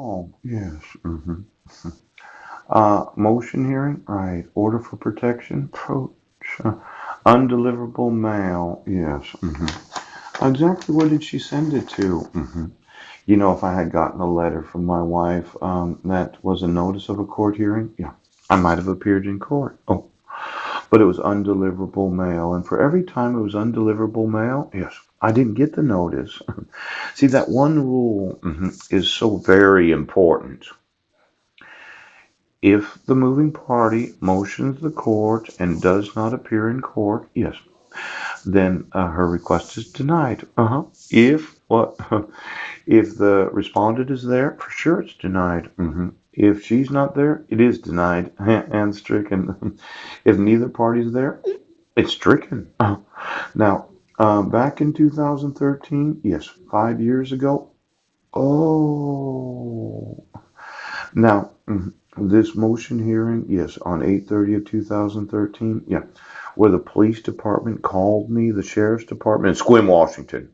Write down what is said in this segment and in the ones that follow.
Oh, yes. Motion hearing, right. Order for protection, approach. Undeliverable mail, yes. Exactly where did she send it to? You know, if I had gotten a letter from my wife that was a notice of a court hearing, yeah, I might have appeared in court. Oh, but it was undeliverable mail. And for every time it was undeliverable mail, yes, I didn't get the notice. See, that one rule is so very important. If the moving party motions the court and does not appear in court, yes, then her request is denied. If what? If the respondent is there, for sure it's denied. If she's not there, it is denied and stricken. If neither party is there, it's stricken. Now, back in 2013, yes, 5 years ago. Oh, now this motion hearing, yes, on 8/30 of 2013, yeah, where the police department called me, the sheriff's department in Sequim, Washington,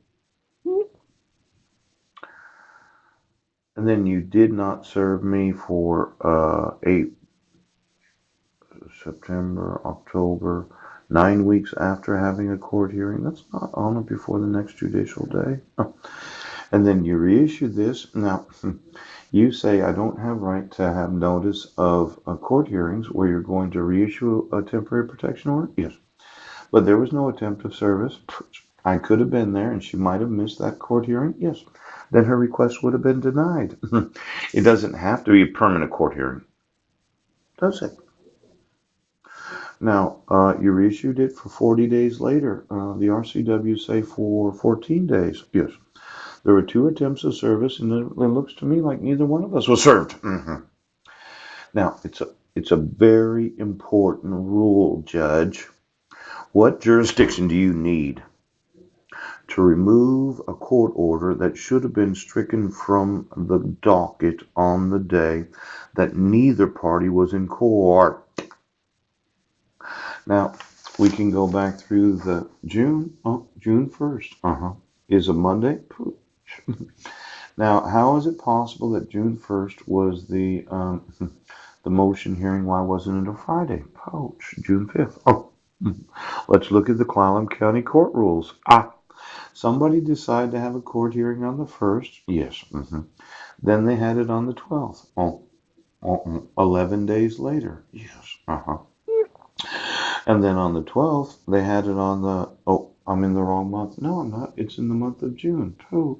and then you did not serve me for 8 September, October, 9 weeks after having a court hearing. That's not on or before the next judicial day. And then you reissue this. Now, you say I don't have right to have notice of court hearings where you're going to reissue a temporary protection order? Yes. But there was no attempt of service. I could have been there and she might have missed that court hearing. Yes. Then her request would have been denied. It doesn't have to be a permanent court hearing, does it? Now, you reissued it for 40 days later. The RCW say for 14 days. Yes. There were two attempts of service, and it looks to me like neither one of us was served. Now, it's a very important rule, Judge. What jurisdiction do you need to remove a court order that should have been stricken from the docket on the day that neither party was in court? Now, we can go back through the June. Oh, June 1st. Is a Monday. Now, how is it possible that June 1st was the motion hearing? Why wasn't it a Friday? Ouch. June 5th. Oh, let's look at the Clallam County court rules. Somebody decided to have a court hearing on the 1st. Yes. Then they had it on the 12th. 11 days later. Yes. And then on the 12th, they had it on the, oh, I'm in the wrong month. No, I'm not. It's in the month of June. Oh.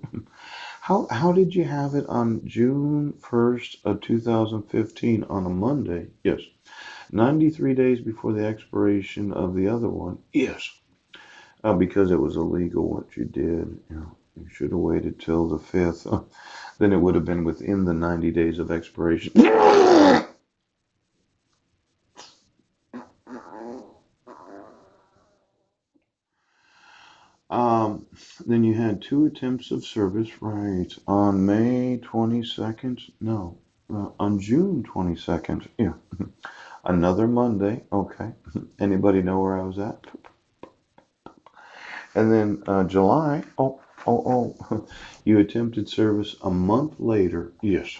How did you have it on June 1st of 2015 on a Monday? Yes. 93 days before the expiration of the other one? Yes. Because it was illegal what you did. You should have waited till the 5th. Then it would have been within the 90 days of expiration. Um, then you had two attempts of service, right, on May 22nd. No, on June 22nd. Yeah. Another Monday. Okay. Anybody know where I was at? And then July. Oh. You attempted service a month later. Yes.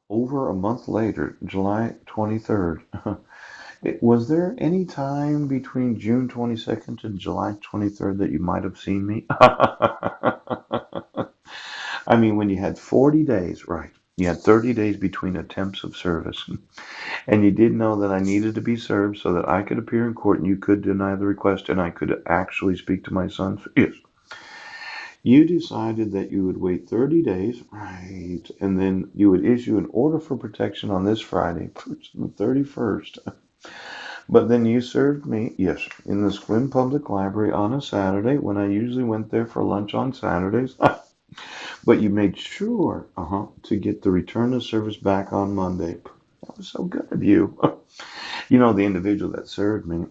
Over a month later, July 23rd. Was there any time between June 22nd and July 23rd that you might have seen me? I mean, when you had 40 days, right? You had 30 days between attempts of service. And you did know that I needed to be served so that I could appear in court and you could deny the request and I could actually speak to my son. Yes. You decided that you would wait 30 days, right? And then you would issue an order for protection on this Friday, the 31st. But then you served me, yes, in the Sequim Public Library on a Saturday when I usually went there for lunch on Saturdays. But you made sure, to get the return of service back on Monday. That was so good of you. You know, the individual that served me,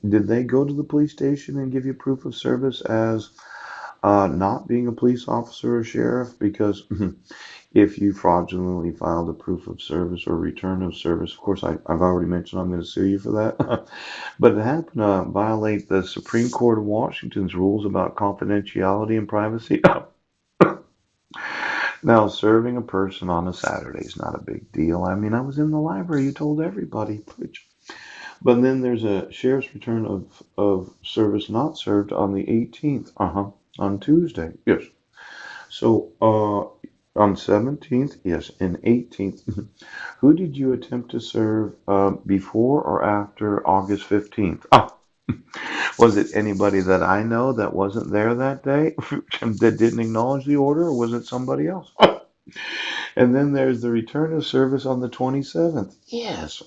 did they go to the police station and give you proof of service as not being a police officer or sheriff? Because if you fraudulently filed a proof of service or return of service, of course, I've already mentioned I'm going to sue you for that. But it happened to violate the Supreme Court of Washington's rules about confidentiality and privacy. Now, serving a person on a Saturday is not a big deal. I mean, I was in the library. You told everybody. But then there's a sheriff's return of service not served on the 18th. On Tuesday. Yes. So, on 17th, yes, and 18th. Who did you attempt to serve before or after August 15th? Ah, was it anybody that I know that wasn't there that day that didn't acknowledge the order, or was it somebody else? And then there's the return of service on the 27th. Yes.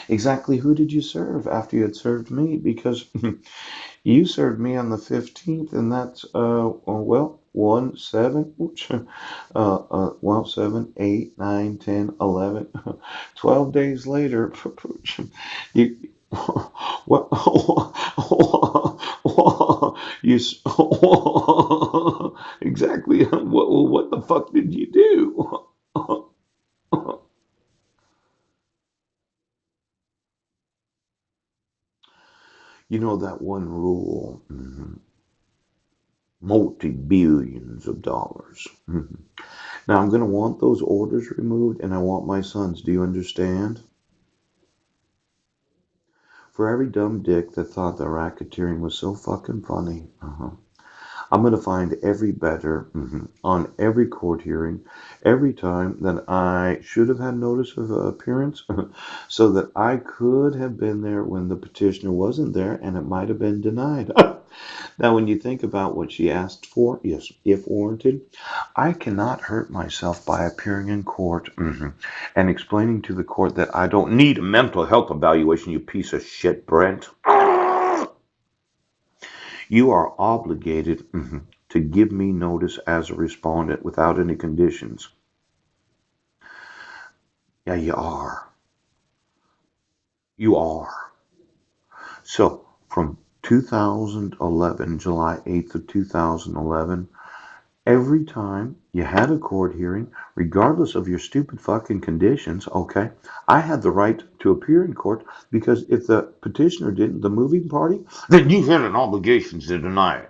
Exactly who did you serve after you had served me? Because you served me on the 15th, and that's, well, 1, 7, well, 7, 8, 9, 10, 11, 12 days later, you, what, you, exactly, what the fuck did you do? You know that one rule, multi-billions of dollars. Now I'm going to want those orders removed and I want my sons. Do you understand? For every dumb dick that thought that racketeering was so fucking funny. I'm going to find every better on every court hearing, every time that I should have had notice of appearance, so that I could have been there when the petitioner wasn't there and it might have been denied. Now, when you think about what she asked for, yes, if warranted, I cannot hurt myself by appearing in court and explaining to the court that I don't need a mental health evaluation, you piece of shit, Brent. You are obligated to give me notice as a respondent without any conditions. Yeah, you are. You are. So, from 2011, July 8th of 2011, every time you had a court hearing, regardless of your stupid fucking conditions, okay, I had the right to appear in court because if the petitioner didn't, the moving party, then you had an obligation to deny it.